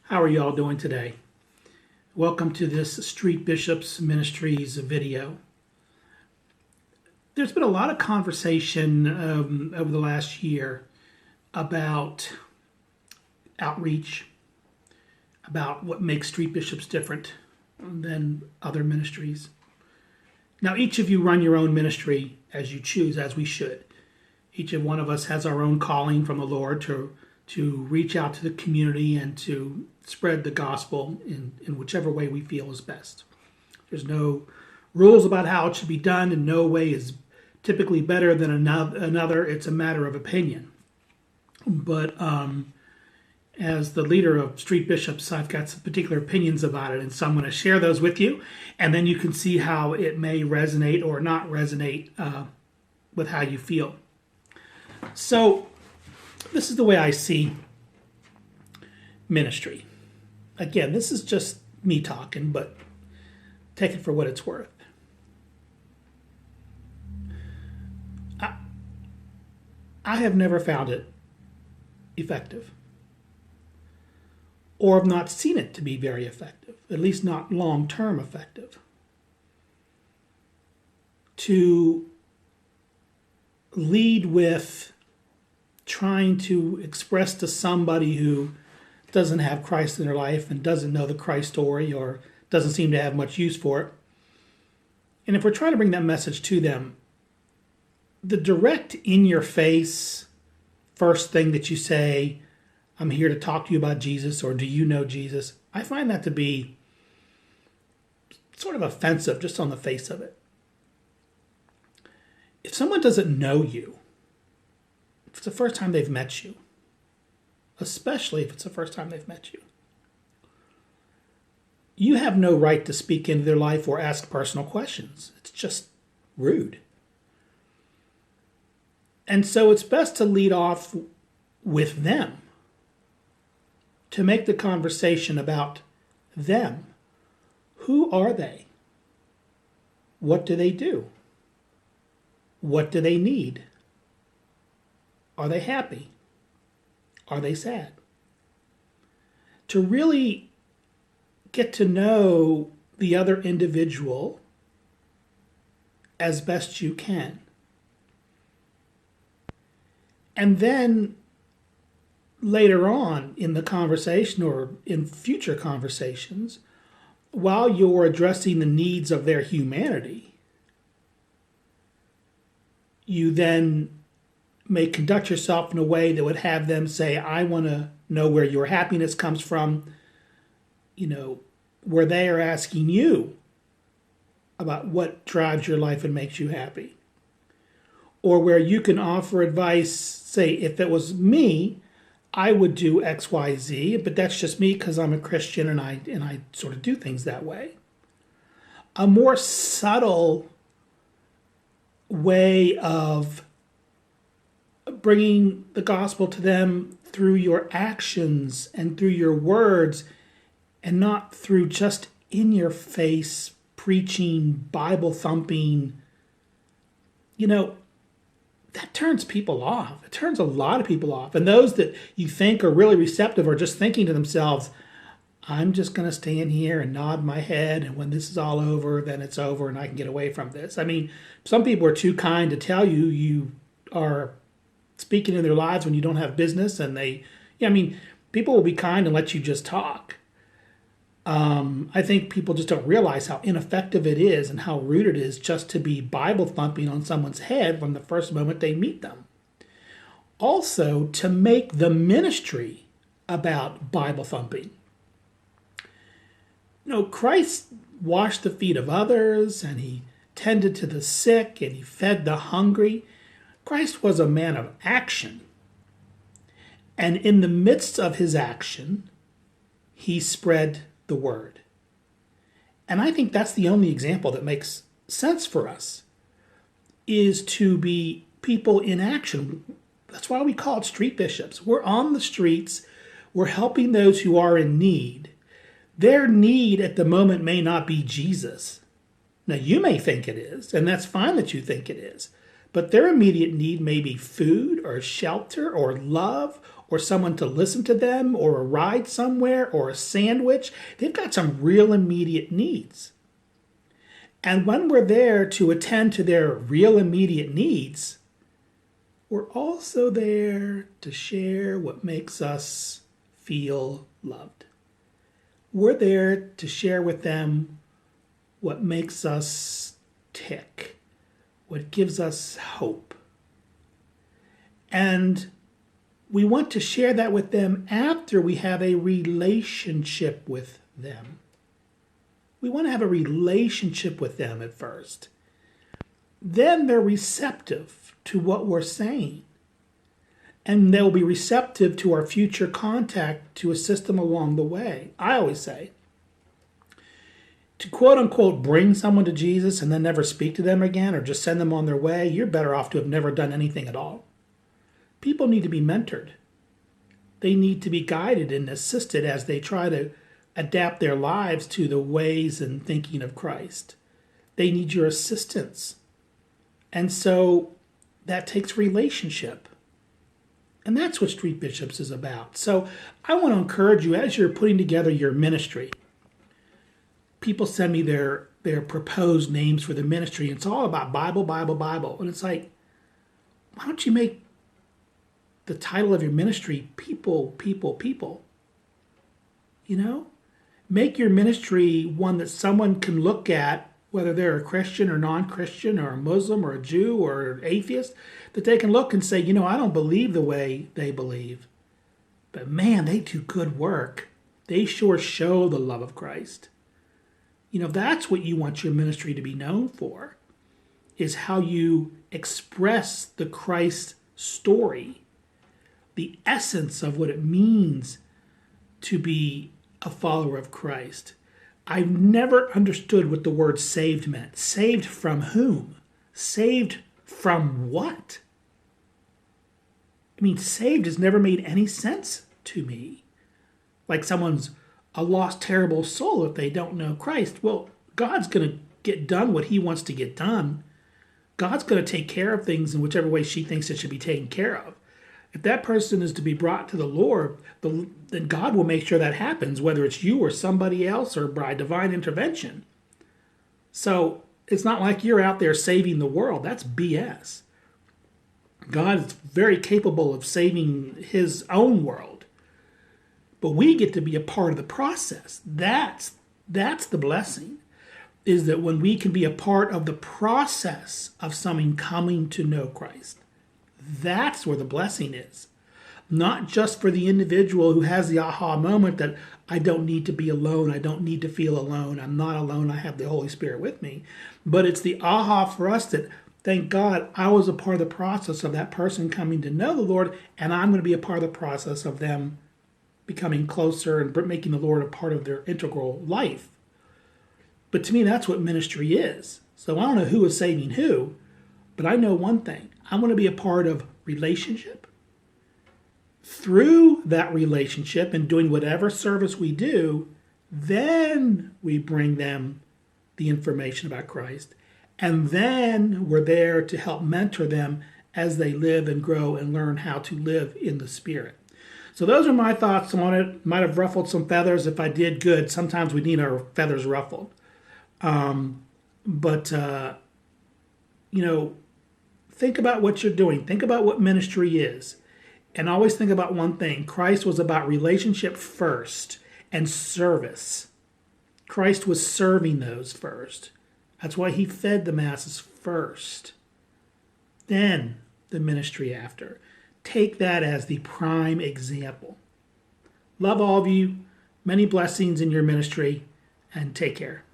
How are you all doing today? Welcome to this Street Bishops Ministries video. There's been a lot of conversation over the last year about outreach, about what makes Street Bishops different than other ministries. Now, each of you run your own ministry as you choose, as we should. Each of one of us has our own calling from the Lord to reach out to the community and to spread the gospel in whichever way we feel is best. There's no rules about how it should be done, and no way is typically better than another. It's a matter of opinion. But as the leader of Street Bishops, I've got some particular opinions about it, and so I'm going to share those with you, and then you can see how it may resonate or not resonate with how you feel. So, this is the way I see ministry. Again, this is just me talking, but take it for what it's worth. I have never found it effective, or have not seen it to be very effective, at least not long-term effective, to lead with trying to express to somebody who doesn't have Christ in their life and doesn't know the Christ story or doesn't seem to have much use for it. And if we're trying to bring that message to them, the direct in-your-face first thing that you say, I'm here to talk to you about Jesus, or do you know Jesus? I find that to be sort of offensive just on the face of it. If someone doesn't know you, if it's the first time they've met you, especially if it's the first time they've met you, you have no right to speak into their life or ask personal questions. It's just rude. And so it's best to lead off with them, to make the conversation about them. Who are they? What do they do? What do they need? Are they happy? Are they sad? To really get to know the other individual as best you can. And then later on in the conversation or in future conversations, while you're addressing the needs of their humanity, you then may conduct yourself in a way that would have them say, I want to know where your happiness comes from, where they are asking you about what drives your life and makes you happy. Or where you can offer advice, say, if it was me, I would do X, Y, Z, but that's just me because I'm a Christian and I sort of do things that way. A more subtle way of bringing the gospel to them through your actions and through your words, and not through just in-your-face preaching, Bible thumping, that turns people off. It turns a lot of people off. And those that you think are really receptive are just thinking to themselves, I'm just going to stand here and nod my head, and when this is all over, then it's over and I can get away from this. I mean, some people are too kind to tell you you are speaking in their lives when you don't have business, and people will be kind and let you just talk. I think people just don't realize how ineffective it is and how rude it is just to be Bible thumping on someone's head from the first moment they meet them. Also, to make the ministry about Bible thumping. Christ washed the feet of others, and he tended to the sick, and he fed the hungry. Christ was a man of action. And in the midst of his action, he spread the word. And I think that's the only example that makes sense for us, is to be people in action. That's why we call it street bishops. We're on the streets. We're helping those who are in need. Their need at the moment may not be Jesus. Now, you may think it is, and that's fine that you think it is. But their immediate need may be food or shelter or love or someone to listen to them or a ride somewhere or a sandwich. They've got some real immediate needs. And when we're there to attend to their real immediate needs, we're also there to share what makes us feel loved. We're there to share with them what makes us tick, what gives us hope. And we want to share that with them after we have a relationship with them. We want to have a relationship with them at first. Then they're receptive to what we're saying. And they'll be receptive to our future contact to assist them along the way. I always say, to quote unquote bring someone to Jesus and then never speak to them again or just send them on their way, you're better off to have never done anything at all. People need to be mentored. They need to be guided and assisted as they try to adapt their lives to the ways and thinking of Christ. They need your assistance. And so that takes relationship. And that's what Street Bishops is about. So I want to encourage you as you're putting together your ministry. People send me their proposed names for the ministry. It's all about Bible, Bible, Bible. And it's like, why don't you make the title of your ministry people, people, people? You know? Make your ministry one that someone can look at, whether they're a Christian or non-Christian or a Muslim or a Jew or an atheist, that they can look and say, you know, I don't believe the way they believe. But man, they do good work. They sure show the love of Christ. You know, that's what you want your ministry to be known for, is how you express the Christ story, the essence of what it means to be a follower of Christ. I've never understood what the word saved meant. Saved from whom? Saved from what? I mean, saved has never made any sense to me. Like someone's a lost, terrible soul if they don't know Christ. Well, God's going to get done what he wants to get done. God's going to take care of things in whichever way she thinks it should be taken care of. If that person is to be brought to the Lord, then God will make sure that happens, whether it's you or somebody else or by divine intervention. So it's not like you're out there saving the world. That's BS. God is very capable of saving his own world. But we get to be a part of the process. That's the blessing, is that when we can be a part of the process of someone coming to know Christ. That's where the blessing is. Not just for the individual who has the aha moment that I don't need to be alone. I don't need to feel alone. I'm not alone. I have the Holy Spirit with me. But it's the aha for us that, thank God, I was a part of the process of that person coming to know the Lord, and I'm going to be a part of the process of them becoming closer and making the Lord a part of their integral life. But to me, that's what ministry is. So I don't know who is saving who, but I know one thing. I want to be a part of relationship. Through that relationship and doing whatever service we do, then we bring them the information about Christ. And then we're there to help mentor them as they live and grow and learn how to live in the Spirit. So those are my thoughts on it. Might have ruffled some feathers. If I did, good. Sometimes we need our feathers ruffled. Think about what you're doing. Think about what ministry is. And always think about one thing. Christ was about relationship first and service. Christ was serving those first. That's why he fed the masses first. Then the ministry after. Take that as the prime example. Love all of you. Many blessings in your ministry. And take care.